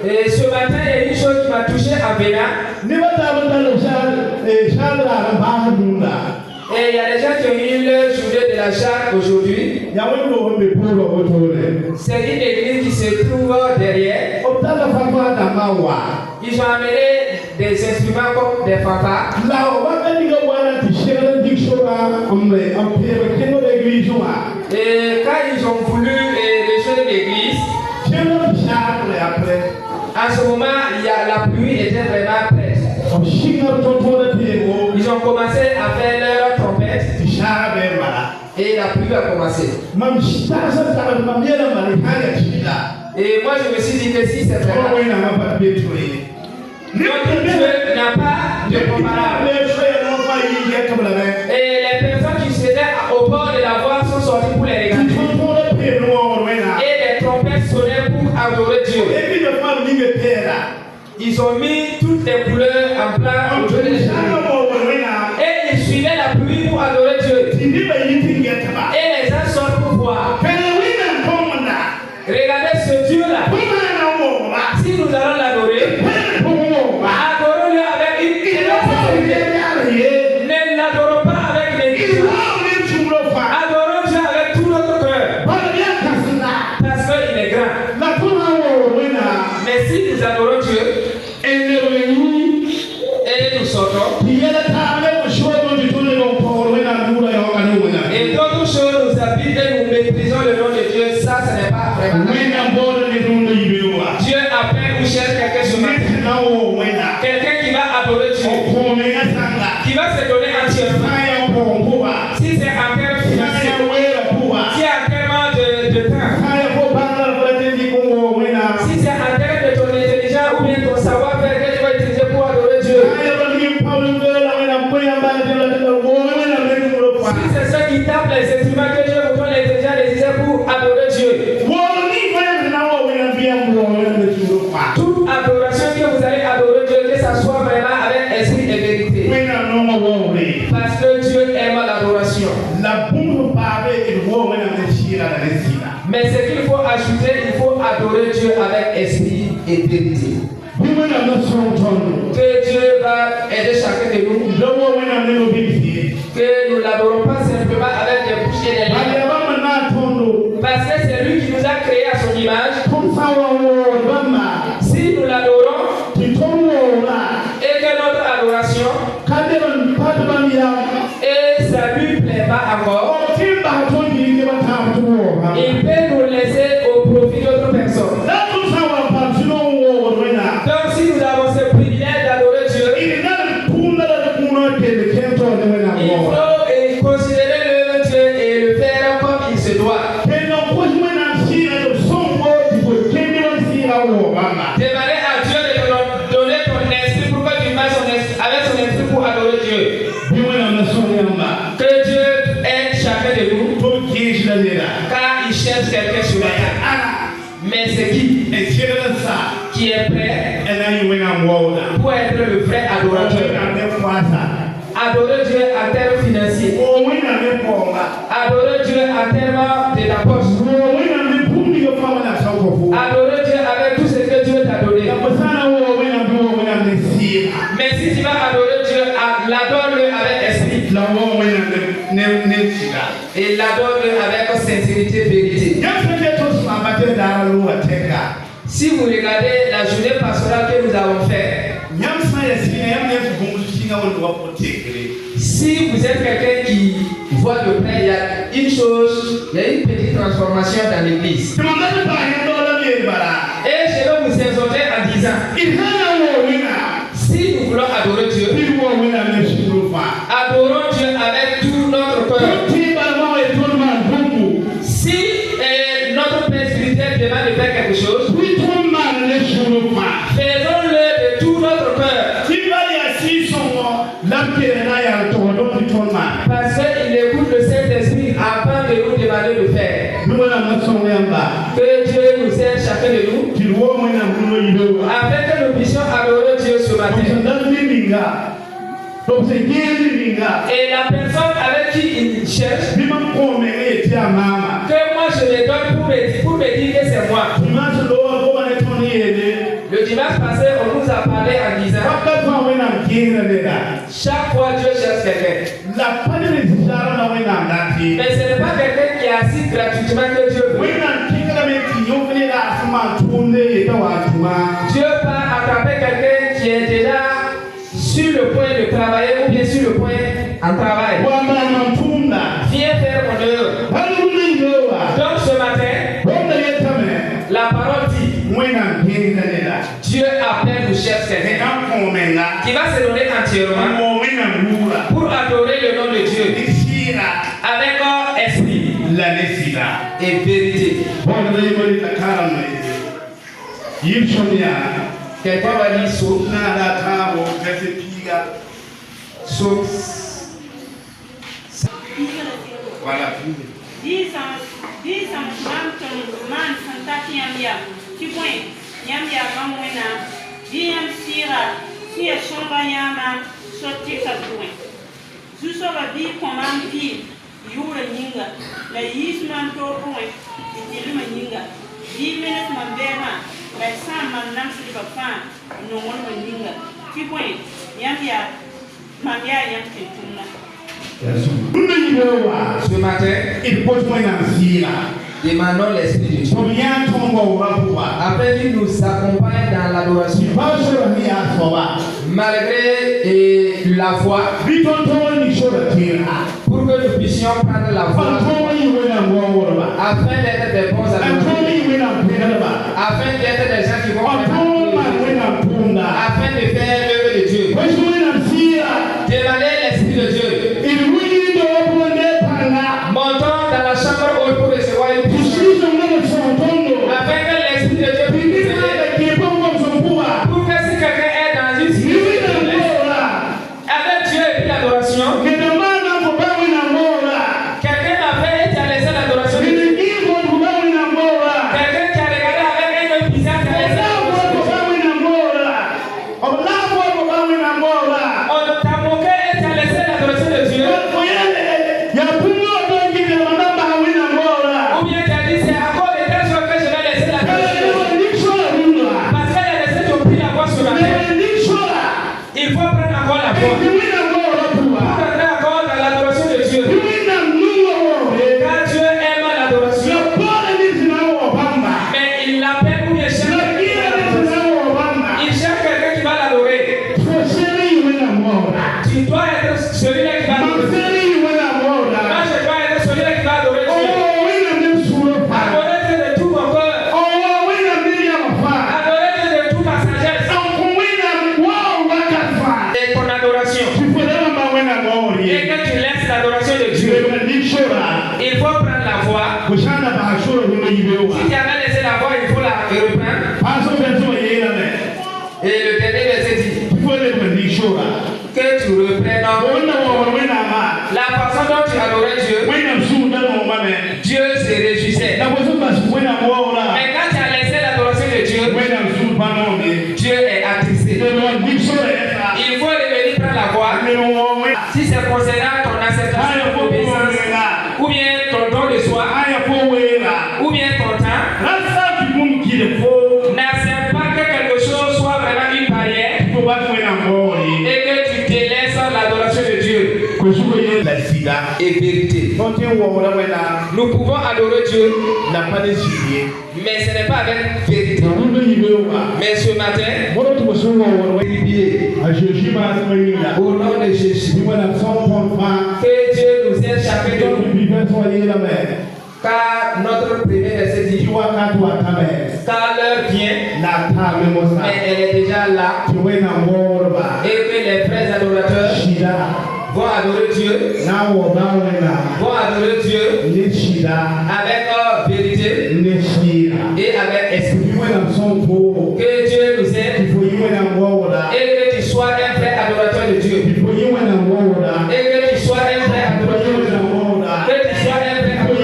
Et ce matin, il y a une chose qui m'a touché en venant. Et il y a des gens qui ont eu le journée de la charge aujourd'hui. C'est une église qui se trouve derrière. Ils ont amené des instruments comme des fanfares. Et quand ils ont voulu rejoindre l'église, à ce moment, la pluie était vraiment prête. Ils ont commencé à faire leur trompette. Et la pluie a commencé. Et moi je me suis dit que si c'est vraiment notre Dieu n'a pas de comparable. Et les personnes qui étaient au bord de la voie sont sorties pour les regarder. Et les trompettes sonnaient pour adorer Dieu. Ils ont mis toutes les couleurs en plan autour de l'église. Et ils suivaient la pluie pour adorer Dieu. Et les gens sortent pour voir. Regardez ce Dieu-là. Si nous allons l'adorer, adorons-le avec une sincérité. Ne l'adorons pas avec négligence. Adorons Dieu avec tout notre cœur. Parce qu'il est grand. Mais si nous adorons Dieu, et nous sortons, et d'autres choses nous habitent et nous méprisons le nom de Dieu, ça ce n'est pas vraiment. Dieu appelle ou cherche quelqu'un ce matin. Quelqu'un qui va adorer Dieu, qui va se donner entièrement. Si c'est en termes financiers, si en termes de temps, si c'est en termes de ton intelligence ou bien ton savoir-faire que tu vas utiliser pour adorer Dieu. Si c'est ceux qui tapent les instruments que Dieu vous donne l'intelligence nécessaire pour adorer Dieu. Toute adoration que vous allez adorer Dieu, que ça soit vraiment avec esprit et vérité. Parce que Dieu aime l'adoration. Mais ce qu'il faut ajouter, il faut adorer Dieu avec esprit et vérité. Que Dieu va aider chacun de nous. Que nous ne l'adorons pas simplement avec des bouches et des lèvres. Parce que c'est lui qui nous a créés à son image. Si nous l'adorons et que notre adoration et ça lui plaît pas encore, il peut nous laisser au profit d'autres personnes. Donc si nous avons ce privilège d'adorer Dieu, il faut considérer le Dieu et le faire comme il se doit. Demander à Dieu de te donner ton esprit pour que tu fasses avec son esprit pour adorer Dieu. Que Dieu aide chacun de nous. Car il cherche quelqu'un sur la terre. Mais c'est qui est prêt pour être le vrai adorateur. Adorer Dieu en termes financiers. Adorer Dieu en termes de la poche. Adorer Dieu avec tout ce que Dieu t'a donné. Mais si tu vas adorer Dieu, l'adore-le avec esprit. Et l'adore-le avec sincérité, vérité. Si vous regardez la journée pastorale que nous avons faite, si vous êtes quelqu'un qui voit de près, il y a une chose, il y a une petite transformation dans l'église. Et je vais vous exhorter en disant, si nous voulons adorer Dieu, adorons Dieu avec tout notre cœur. Si notre Père spirituel demande de faire quelque chose, faisons-le de tout notre cœur. Parce qu'il écoute le Saint-Esprit avant de nous demander de faire. Que Dieu nous aide chacun de nous, afin que nous puissions adorer Dieu ce matin. Et la personne avec qui il cherche, que moi je le donne pour me dire que c'est moi. dimanche passé, on nous a parlé en disant chaque fois Dieu cherche quelqu'un. Mais ce n'est pas quelqu'un qui est assis gratuitement que Dieu veut. Dieu part attraper quelqu'un qui est déjà sur le point de travailler ou bien sur le point en travail. Viens faire mon œuvre. Donc ce matin, la parole dit Dieu appelle ou cherche quelqu'un qui va se donner entièrement pour adorer le nom de Dieu avec esprit et vérité. Quelqu'un va dire saut. Saut. Voilà. 10 ans, man santaki yambia, kipwen, yambia mamwena, diem sira, siya shomba yama, soti kabuen. Zuso babi komam pi, yura nyinga, la yisman to point, itiluma nyinga, 10 minutes mambema, la sam man namsi bafan, no one nyinga, kipwen, yambia, mambia yamke tuna. Ce matin, demandons l'Esprit de Dieu afin qu'il nous accompagne dans l'adoration. Malgré la foi, pour que nous puissions prendre la foi afin d'être des bons adorateurs, afin d'être des gens qui vont afin de faire l'œuvre de Dieu. Demandez l'Esprit de Dieu. Montons dans la chambre haute pour recevoir une puissance. Afin que l'Esprit de Dieu puisse nous aider. Pour que si quelqu'un est dans une situation avec Dieu et puis l'adoration, quelqu'un a fait et qui a laissé l'adoration. Quelqu'un qui a regardé avec un œil bizarre qui a laissé l'adoration. On t'a moqué et qui a laissé l'adoration de Dieu. Ou bien tu as dit c'est à cause de telle chose que je vais laisser l'adoration. Parce qu'elle a laissé ton prix la voix sur la terre. Il faut prendre encore la voix. Pour entrer encore dans l'adoration de Dieu. Car Dieu aime l'adoration. Mais il l'appelle ou bien cherche il cherche quelqu'un qui va l'adorer. Tu dois être celui-là qui va l'adorer. Moi je dois être celui-là qui va adorer Dieu. Adorer Dieu de tout mon cœur. Adorer Dieu de toute ma sagesse. Et ton adoration. Et que tu laisses l'adoration de Dieu. Il faut prendre la voix. Si tu avais laissé la voix, il faut la reprendre. Et le dernier verset dit que tu reprennes la façon dont tu adorais Dieu. Dieu se réjouissait. Mais quand tu as laissé l'adoration de Dieu, Dieu est attristé. Il faut revenir prendre la voix. Si c'est concernant ton acceptation de l'obéissance, ou bien ton don de soi, ou bien ton temps, n'accepte pas que quelque chose soit vraiment une barrière et que tu délaisses l'adoration de Dieu. Et vérité. Nous pouvons adorer Dieu, mais ce n'est pas avec vérité. Mais ce matin, au nom de Jésus, que Dieu nous aide chacun de nous. Car notre premier verset dit car l'heure vient, mais elle est déjà là, et que les vrais adorateurs vont adorer Dieu, avec vérité et avec esprit. Que Dieu nous aide et que tu sois un vrai adorateur de Dieu. Et que tu sois un vrai adorateur de Dieu. Que tu sois un vrai adorateur.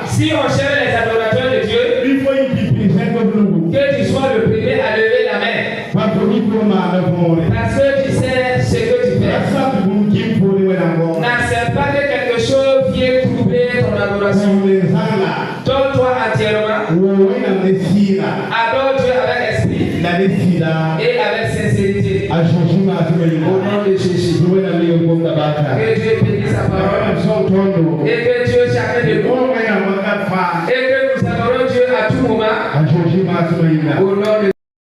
Si on cherche les adorateurs de Dieu, que tu sois le premier à lever la main. Parce que tu sais ce que tu fais. N'accepte pas que quelque chose vienne troubler ton adoration. Donne-toi entièrement Au nom de Jésus. Que Dieu bénisse sa parole. Et que Dieu chacun de nous. Et que nous adorons Dieu à tout moment. Au nom de